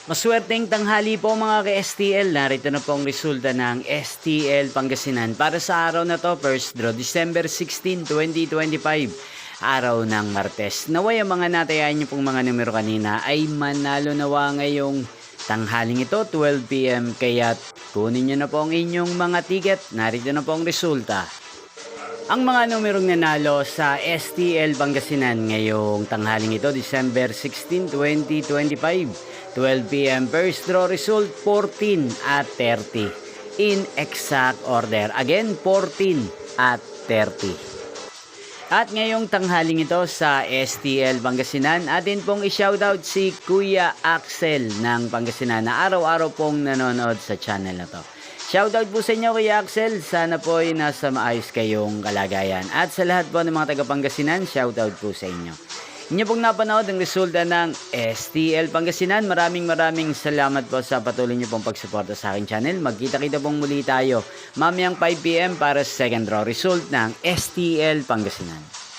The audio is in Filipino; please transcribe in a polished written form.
Maswerteng tanghali po mga ka-STL. Narito na po ang resulta ng STL Pangasinan para sa araw na to, first draw, December 16, 2025. Araw ng Martes. Naway ang mga natayan niyo pong mga numero kanina ay manalo nawa ngayong tanghaling ito, 12 PM. Kaya kunin niyo na po ang inyong mga ticket. Narito na po ang resulta. Ang mga numerong nanalo sa STL Pangasinan ngayong tanghaling ito, December 16, 2025. 12 PM first draw result 14 at 30 in exact order. Again, 14 at 30. At ngayong tanghaling ito sa STL Pangasinan, atin pong i-shoutout si Kuya Axel ng Pangasinan na araw-araw pong nanonood sa channel na to. Shoutout po sa inyo Kuya Axel, sana po ay nasa maayos kayong kalagayan. At sa lahat po ng mga taga Pangasinan, shoutout po sa inyo. Inyo pong napanood ang resulta ng STL Pangasinan. Maraming salamat po sa patuloy niyo pong pagsuporta sa aking channel. Magkita-kita pong muli tayo mamayang 5 PM para sa second draw result ng STL Pangasinan.